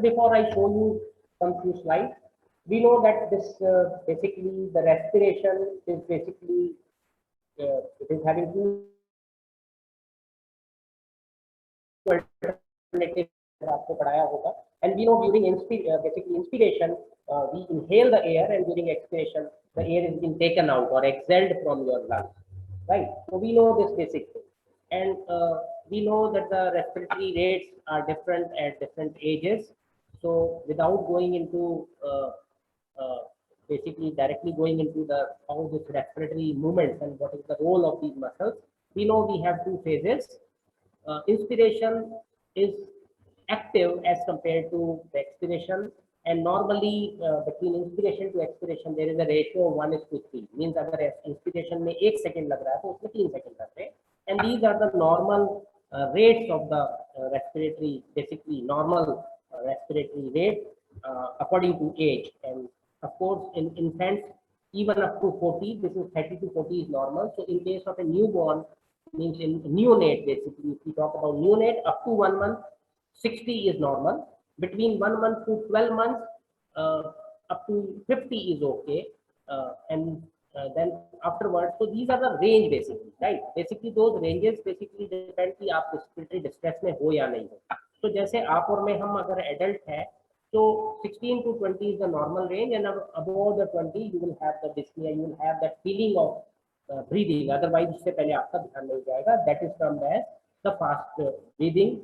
before I show you some few slides, we know that this basically the respiration is basically it is having two alternatives आपको पढ़ाया होगा, and we know during basically inspiration we inhale the air, and during expiration the air is being taken out or exhaled from your lungs, right? So we know this basic thing, and we know that the respiratory rates are different at different ages. So without going into uh, basically directly going into the how this respiratory movements and what is the role of these muscles, we know we have two phases. Inspiration is active as compared to the expiration, and normally between inspiration to expiration there is a ratio 1:3, means अगर inspiration में 1 second लग रहा है तो उसमें 3 second लगते हैं, and these are the normal rates of the respiratory, basically normal respiratory rate according to age. And of course in infants even up to 40, this is 30 to 40 is normal. So in case of a newborn, means in neonate, basically if we talk about neonate up to 1 month, 60 is normal. Between 1 month to 12 months up to 50 is okay, and then afterwards, so these are the range basically, right? Basically those ranges basically depend कि आप respiratory distress में हो या नहीं हो. तो जैसे आप और मैं हम अगर adult है, so 16 to 20 is the normal range, and above the 20 you will have the dyspnea, you will have that feeling of breathing. Otherwise उससे पहले आपका ध्यान नहीं जाएगा. That is termed as the fast breathing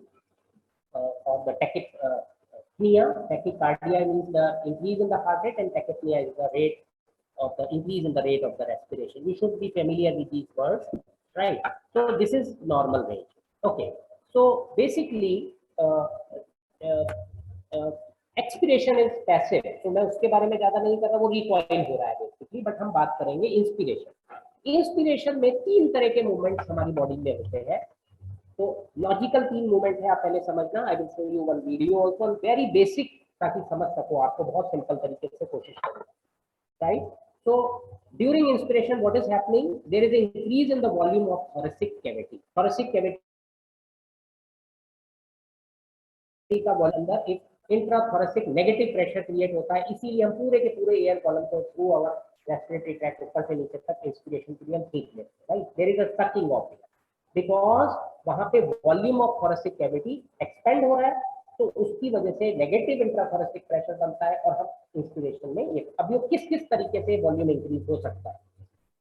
or the tachypnea. Tachycardia means the increase in the heart rate, and tachypnea is the rate of the increase in the rate of the respiration. You should be familiar with these words, right? So this is normal range. Okay. So basically expiration is passive, तो मैं उसके बारे में ज्यादा नहीं कर रहा, वो रिकॉइल हो रहा है बेसिकली, बट हम बात करेंगे इंस्पिरेशन. इंस्पिरेशन में 3 तरह के मूवमेंट्स हमारी बॉडी में होते हैं. तो लॉजिकल 3 मूवमेंट है, आप पहले समझना. I will show you one video also, very basic, ताकि समझ सको, आपको बहुत सिंपल तरीके से कोशिश करूंगा, right? So during inspiration, what is happening? There is an increase in the volume of thoracic cavity. Thoracic cavity का अंदर एक इंट्राथोरेसिक नेगेटिव प्रेशर क्रिएट होता है, इसीलिए हम पूरे के पूरे एयर कॉलम को थ्रू आवर रेस्पिरेटरी ट्रैक्ट ऊपर से नीचे तक इंस्पिरेशन के लिए हम खींच लेते हैं, right? There is a sucking of air because वहां पे volume of thoracic cavity expand हो रहा है, तो उसकी वजह से नेगेटिव इंट्राथोरेसिक प्रेशर बनता है और हम इंस्पिरेशन में ये. अब ये किस किस तरीके से वॉल्यूम इंक्रीज हो सकता है?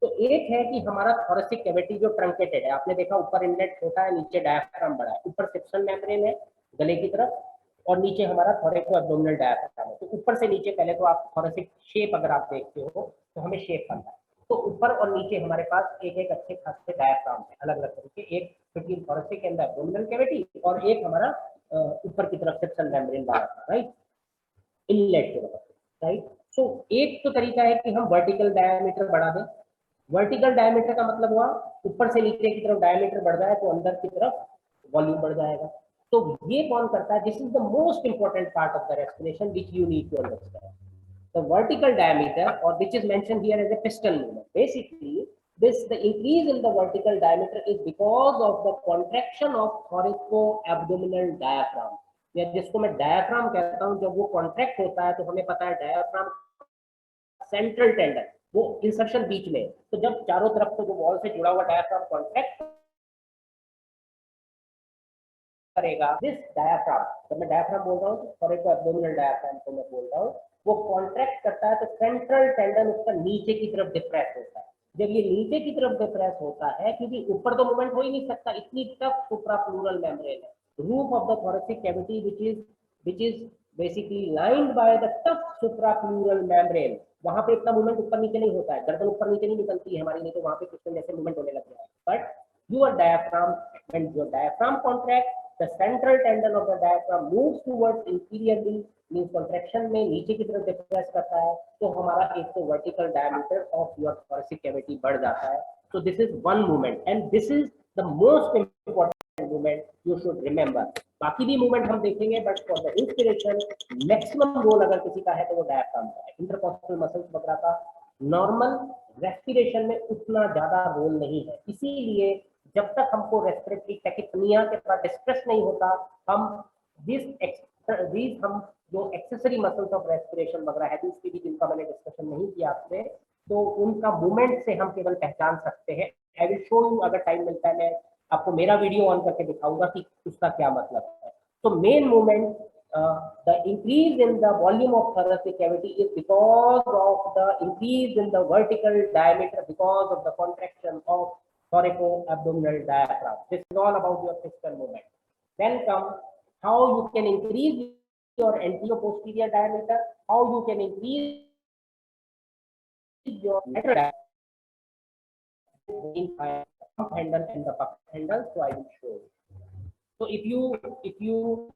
तो एक है कि हमारा थोरेसिक कैविटी जो ट्रंकेटेड है, आपने देखा ऊपर इनलेट छोटा है, नीचे डायफ्राम बड़ा है, ऊपर सेप्शल मेम्ब्रेन है गले की तरफ, और नीचे हमारा थोरेको एब्डोमिनल डायफ्राम है. तो ऊपर से नीचे पहले तो आप थोरेसिक शेप अगर आप देखते हो तो हमें शेप बनता है. तो ऊपर और नीचे हमारे पास एक एक अच्छे खासे डायफ्राम है, अलग अलग तरीके, एक between thoracic and abdominal cavity, और एक हमारा ऊपर की तरफ सेप्शल मेम्ब्रेन वाला था, राइट? इनलेट की तरफ, राइट? सो एक तो तरीका है कि हम वर्टिकल डायमीटर बढ़ा दें. वर्टिकल डायमीटर का मतलब हुआ ऊपर से नीचे की तरफ डायमीटर बढ़ जाए तो अंदर की तरफ वॉल्यूम बढ़ जाएगा. तो ये कौन करता है? This is the most important part of the respiration which you need to understand. The vertical diameter, और which is mentioned here as a piston movement. Basically this the increase in the vertical diameter is because of the contraction of thoraco-abdominal diaphragm, या जिसको मैं diaphragm कहता हूं. जब वो contract होता है तो हमें पता है डायफ्राम सेंट्रल टेंडन, वो इंसर्शन बीच में, तो जब चारों तरफ से जो वॉल से जुड़ा हुआ डायफ्राम कॉन्ट्रैक्ट करेगा, दिस डायफ्राम, जब मैं डायफ्राम बोल रहा हूँ थोरेको एब्डोमिनल डायफ्राम को मैं बोल रहा हूँ, वो कॉन्ट्रैक्ट करता है तो सेंट्रल टेंडन उसका नीचे की तरफ डिप्रेस होता है. जब ये नीचे की तरफ डिप्रेस होता है, क्योंकि ऊपर तो मूवमेंट हो ही नहीं सकता, इतनी टफ सुप्राप्लूरल मेम्ब्रेन है, roof of the thoracic cavity which is basically lined by the tough suprapleural membrane. वहां पे इतना मूवमेंट ऊपर नीचे नहीं होता है, गर्दन ऊपर नीचे नहीं निकलती है हमारी, नहीं तो वहां पे कुछ जैसे मूवमेंट होने लग जाए. But your diaphragm, when your diaphragm contracts, the central tendon of the diaphragm moves towards inferiorly, means contraction में नीचे की तरफ डिप्रेस करता है, तो हमारा एक तो vertical diameter of your thoracic cavity बढ़ जाता है. So this is one movement, and this is the most important movement you should remember. बाकी भी मूवमेंट हम देखेंगे, but for the inspiration maximum role अगर किसी का है तो वो डायफ्राम का है. इंटरकॉस्टल मसल्स वगैरह का नॉर्मल रेस्पिरेशन में उतना ज्यादा रोल नहीं है, इसीलिए जब तक हमको रेस्पिरेटरी टैकिपनिया के बाद डिस्ट्रेस नहीं होता, हम जो एक्सेसरी मसल्स ऑफ रेस्पिरेशन वगैरह है, इसकी भी जिनका मैंने डिस्कशन नहीं किया आपसे, तो उनका मूवमेंट से हम केवल पहचान सकते हैं। आई विल शो यू, अगर टाइम मिलता है मैं आपको मेरा वीडियो ऑन करके दिखाऊंगा कि उसका क्या मतलब है। तो main movement, the increase in the volume of thoracic cavity is because of the increase in the vertical diameter because of the contraction of thoraco-abdominal diaphragm. This is all about your physical movement. Then come how you can increase your anterior-posterior diameter, how you can increase your lateral diameter pump handle and the bucket handle. So I will show you. So if you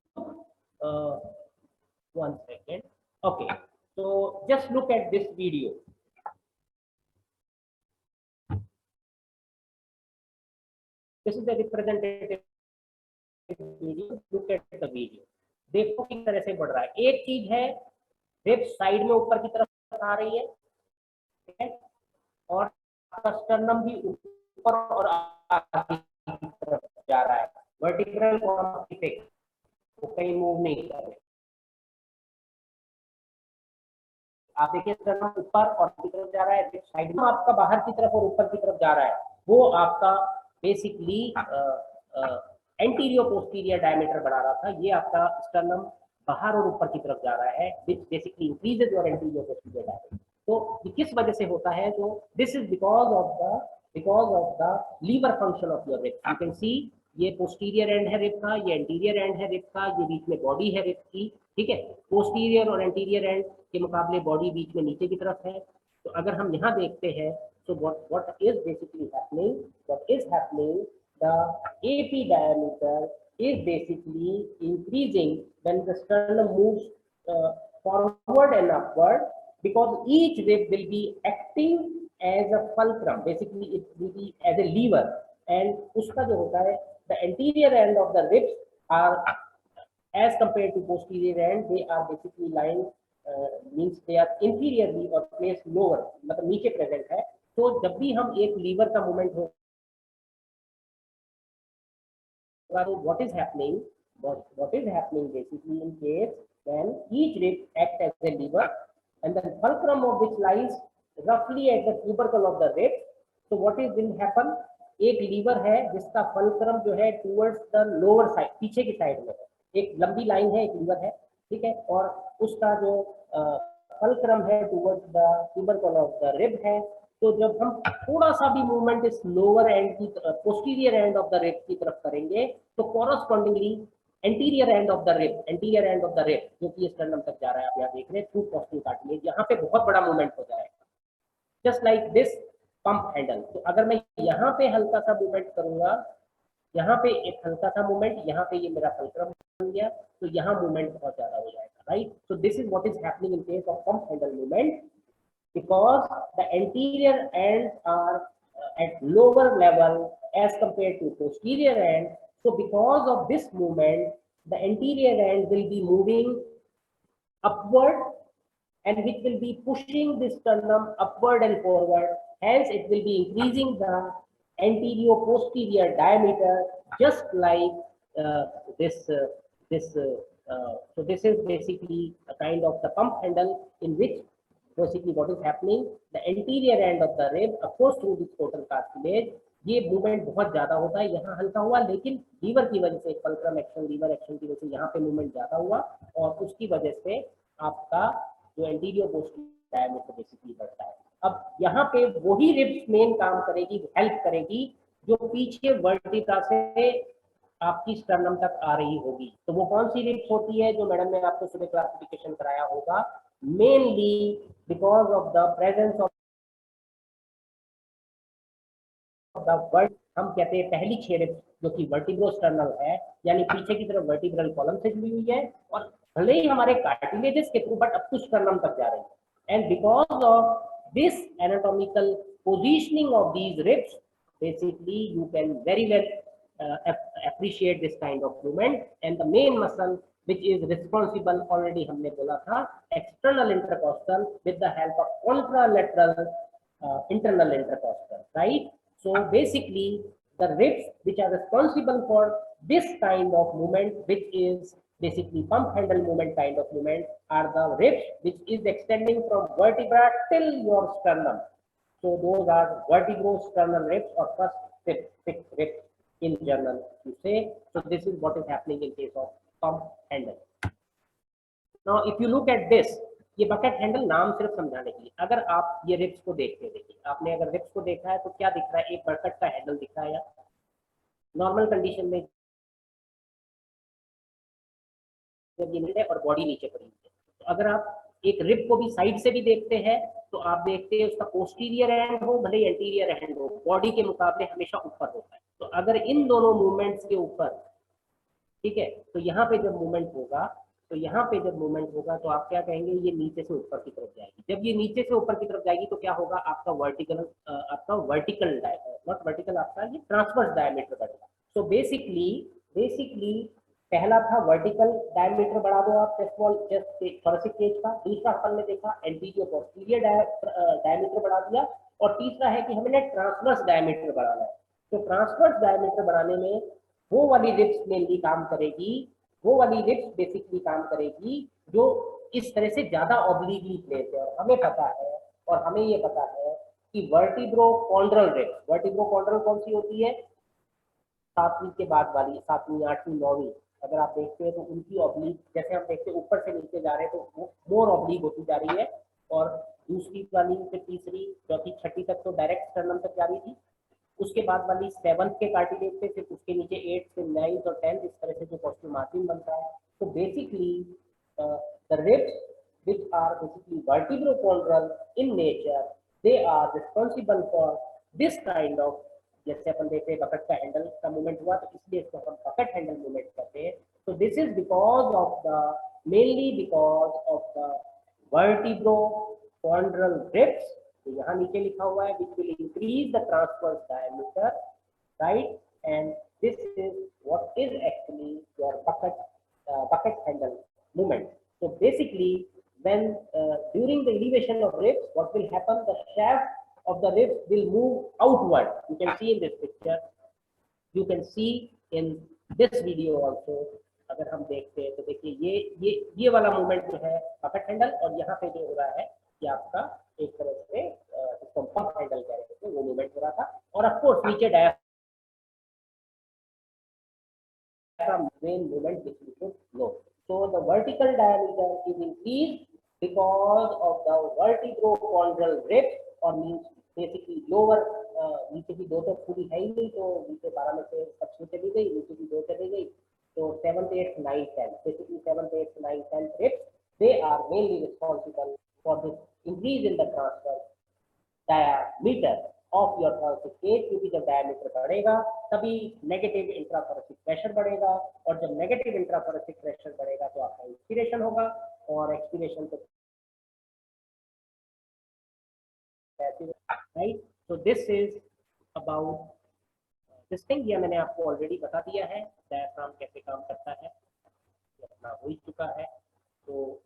uh, one second. Okay, so just look at this video. This is the representative video. Look at the video. देखो किस तरह से बढ़ रहा है। एक चीज है, रिब्स साइड में ऊपर की तरफ आ रही है, ठीक है, और स्टर्नम भी ऊपर और आगे की तरफ जा रहा है। वर्टिकल कॉलम पे वो कहीं मूव नहीं कर रहे। आप देखिए स्टर्नम ऊपर और की तरफ जा रहा है, साइड में आपका बाहर की तरफ और ऊपर की तरफ जा रहा है, वो आपका बेसिकली एंटीरियर पोस्टीरियर डायमीटर बढ़ा रहा था। ये आपका स्टर्नम बाहर और ऊपर की तरफ जा रहा है, which basically increases your anterior posterior diameter. तो ये किस वजह से होता है? तो this is because of the lever function of your rib. You can see ये पोस्टीरियर एंड है रिब का, ये एंटीरियर एंड है रिब का, ये बीच में बॉडी है रिब की, ठीक है। पोस्टीरियर और एंटीरियर एंड के मुकाबले बॉडी बीच में नीचे की तरफ है। तो अगर हम यहाँ देखते हैं, so what is basically happening? What is happening? The AP diameter is basically increasing when the sternum moves forward and upward, because each rib will be acting as a fulcrum. Basically, it will be as a lever, and उसका जो होता है, the anterior end of the ribs are as compared to posterior end, they are basically lying means they are inferiorly or placed lower, मतलब नीचे present है। तो जब भी हम एक लीवर का मूवमेंट होगा, तो what is happening basically in case when each rib acts as a lever and the fulcrum of which lies roughly at the tubercle of the rib. So what is will happen? एक liver है जिसका fulcrum जो है towards the lower side, पीछे की side में है, एक लंबी लाइन है, एक लीवर है, ठीक है, और उसका जो फल्क्रम है towards the tubercle of the rib है। तो जब हम थोड़ा सा भी मूवमेंट इस लोअर एंड की posterior end of the rib की तरफ करेंगे, तो correspondingly anterior end of the rib जो कि स्टर्नम तक जा रहा है, आप यहाँ देख रहे हैं थ्रू पोस्टीरियर कार्टिलेज, यहाँ पे बहुत बड़ा मूवमेंट हो जाएगा, just like this pump handle. तो अगर मैं यहाँ पे हल्का सा मूवमेंट करूंगा, यहाँ पे एक हल्का सा मूवमेंट, यहाँ पे ये मेरा फल्क्रम बन गया, तो यहाँ मूवमेंट बहुत ज्यादा हो जाएगा, right. So this is what is happening in case of pump handle movement, because the anterior ends are at lower level as compared to posterior end. So because of this movement, the anterior end will be moving upward, and which will be pushing the sternum upward and forward. Hence, it will be increasing the anterior posterior diameter, just like this. So this is basically a kind of the pump handle in which basically what is happening, the anterior end of the rib approach through this total cartilage, ये movement बहुत ज्यादा होता है। यहाँ हल्का हुआ, लेकिन liver की वजह से, फल्क्रम एक्शन, लीवर एक्शन की वजह से यहाँ पे मूवमेंट ज्यादा हुआ, और उसकी वजह से आपका जो एंटीरियर पोस्टीरियर डायमीटर बेसिकली बढ़ता है। अब यहाँ पे वही रिब्स मेन काम करेगी, हेल्प करेगी, जो पीछे वर्टिब्रा से आपकी स्टर्नम तक आ रही होगी। तो वो कौन सी रिब्स होती है, जो मैडम ने आपको सुबह क्लासिफिकेशन कराया होगा, mainly because of the presence of the vert, हम कहते हैं पहली 6 रिब्स जो कि वर्टिब्रोस्टर्नल है, यानी पीछे की तरफ वर्टिब्रल कॉलम से जुड़ी हुई है, और भले ही हमारे कार्टिलेजेस के through, but up to sternum तक जा रही है। And because of this anatomical positioning of these ribs, basically you can very well appreciate this kind of movement, and the main muscle which is responsible, already हमने बोला था, external intercostal with the help of contralateral internal intercostal, right? So basically the ribs which are responsible for this kind of movement, which is basically pump handle movement kind of movement are the ribs which is extending from vertebra till your sternum. So those are vertebrosternal ribs or first fifth ribs in general you say. So this is what is happening in case of pump handle. Now if you look at this, ये bucket handle नाम सिर्फ समझाने के लिए, अगर आप ये ribs को देखते देखिए, आपने अगर रिब्स को देखा है तो क्या दिख रहा है, एक बकेट का हैंडल दिख रहा है। नॉर्मल कंडीशन में जब ये नीचे और बॉडी नीचे पड़ी है, तो अगर आप एक रिब को भी साइड से भी देखते हैं तो आप देखते हैं उसका पोस्टीरियर एंड हो भले एंटीरियर एंड हो, बॉडी के मुकाबले हमेशा ऊपर होता है। तो अगर इन दोनों मूवमेंट्स के ऊपर, ठीक है, तो यहाँ पे जब मूवमेंट होगा, तो यहाँ पे जब मूवमेंट होगा तो आप क्या कहेंगे, ये नीचे से ऊपर की तरफ जाएगी। जब ये नीचे से ऊपर की तरफ जाएगी तो क्या होगा, आपका वर्टिकल नॉट वर्टिकल, आपका ये ट्रांसवर्स डायमीटर बढ़ेगा। सो बेसिकली पहला था वर्टिकल डायमीटर बढ़ा दो आप chest wall chest thoracic cage का, दूसरा अपन ने देखा एंटीरियर पोस्टीरियर डायमीटर बढ़ा दिया, और तीसरा है कि हमने ट्रांसवर्स डायमीटर बढ़ाना है। तो ट्रांसवर्स डायमीटर बढ़ाने में वो वाली रिब्स मेनली काम करेगी, वो वाली रिब्स बेसिकली काम करेगी जो इस तरह से ज्यादा ऑब्लिकली प्लेस है। और हमें पता है, और हमें ये पता है कि वर्टिब्रोकॉन्ड्रल रिब्स, वर्टिब्रोकॉन्ड्रल कौन सी होती है, सातवीं के बाद वाली, सातवीं आठवीं नौवीं, अगर आप देखते हैं तो उनकी ऑब्लिक, जैसे हम देखते हैं ऊपर से नीचे जा रहे हैं तो मोर ऑब्लिक होती जा रही है, और दूसरी वाली फिर तीसरी चौथी छठी तक तो डायरेक्ट स्टर्नम तक जा रही थी, उसके बाद वाली सेवंथ के कार्टिलेज से, फिर उसके नीचे 8th से 9th और 10th, इस तरह से जो पोस्टर मार्जिन बनता है। तो basically the ribs which are basically vertebrochondral in nature, they are responsible for this kind of, जैसे अपन देखते हैं बकेट का हैंडल का मूवमेंट हुआ तो इसलिए इसको हम बकेट हैंडल मूवमेंट कहते हैं। तो this is because of the, mainly because of the vertebrochondral ribs, तो यहाँ नीचे लिखा हुआ है which will increase the transverse diameter, right, and this is what is actually your bucket handle movement. So basically when during the elevation of ribs, what will happen, the shaft of the ribs will move outward. You can see in this picture, you can see in this video also, अगर हम देखते हैं तो देखिए ये वाला movement जो है बकेट हैंडल, और यहाँ पे जो हो रहा है कि आपका एक तरह से इसको पंप हैंडल कह रहे थे, वो मूवमेंट हो रहा था। और ऑफ कोर्स नीचे diaphragm main movement which we should know. So the vertical diameter is increased because of the vertebrochondral ribs, or means basically lower, नीचे की दो तो पूरी है ही नहीं, तो नीचे 12 में से सबसे चली गई, नीचे की दो चली गई, तो 7th 8th 9th 10th, basically 7th 8th 9th 10th ribs, they are mainly responsible for this increase in the transverse diameter of your thoracic cage, क्योंकि जब डायमीटर बढ़ेगा तभी नेगेटिव इंट्राथोरेसिक प्रेशर बढ़ेगा, और जब नेगेटिव इंट्राथोरेसिक प्रेशर बढ़ेगा तो आपका इंस्पिरेशन होगा, और एक्सपिरेशन तो right. So this is about this thing, ये मैंने आपको ऑलरेडी बता दिया है डायफ्राम कैसे काम करता है, अपना हो ही चुका है। तो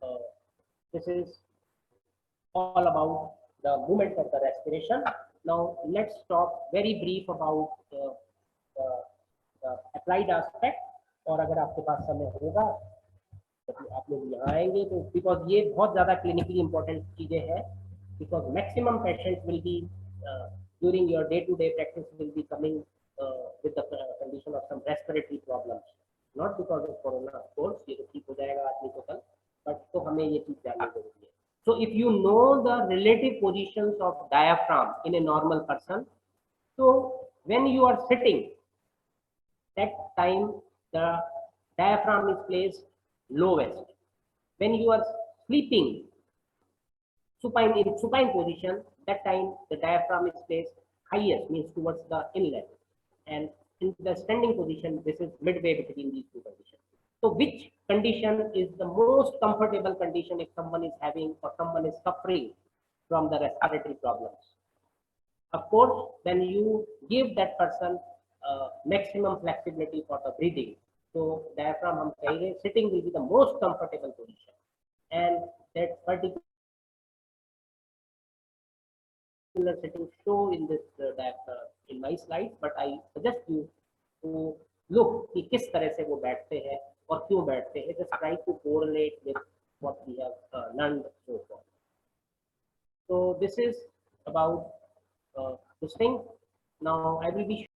this is all about the movement of the respiration. Now let's talk very brief about the applied aspect, और अगर आपके पास समय होगा तो आप लोग यहाँ आएंगे, तो बिकॉज ये बहुत ज़्यादा क्लिनिकली इंपॉर्टेंट चीज़ें हैं, because maximum patient will be during your day to day practice will be coming with the condition of some respiratory problems, not because of corona, of course, ये तो ठीक हो जाएगा आदमी को कल, बट तो हमें ये चीज़ जाननी जरूरी है। So if you know the relative positions of diaphragm in a normal person, so when you are sitting, that time the diaphragm is placed lowest. When you are sleeping, supine in supine position, that time the diaphragm is placed highest, means towards the inlet, and in the standing position, this is midway between these two conditions. So which condition is the most comfortable condition if someone is having or someone is suffering from the respiratory problems? Of course, when you give that person maximum flexibility for the breathing, so diaphragm हम कहेंगे sitting will be the most comfortable position, and that particular setting show in this in my slides, but I suggest you to look कि किस तरह से वो बैठते हैं और क्यों बैठते हैं, just try to correlate with what we have learned so far. So this is about this thing. Now I will be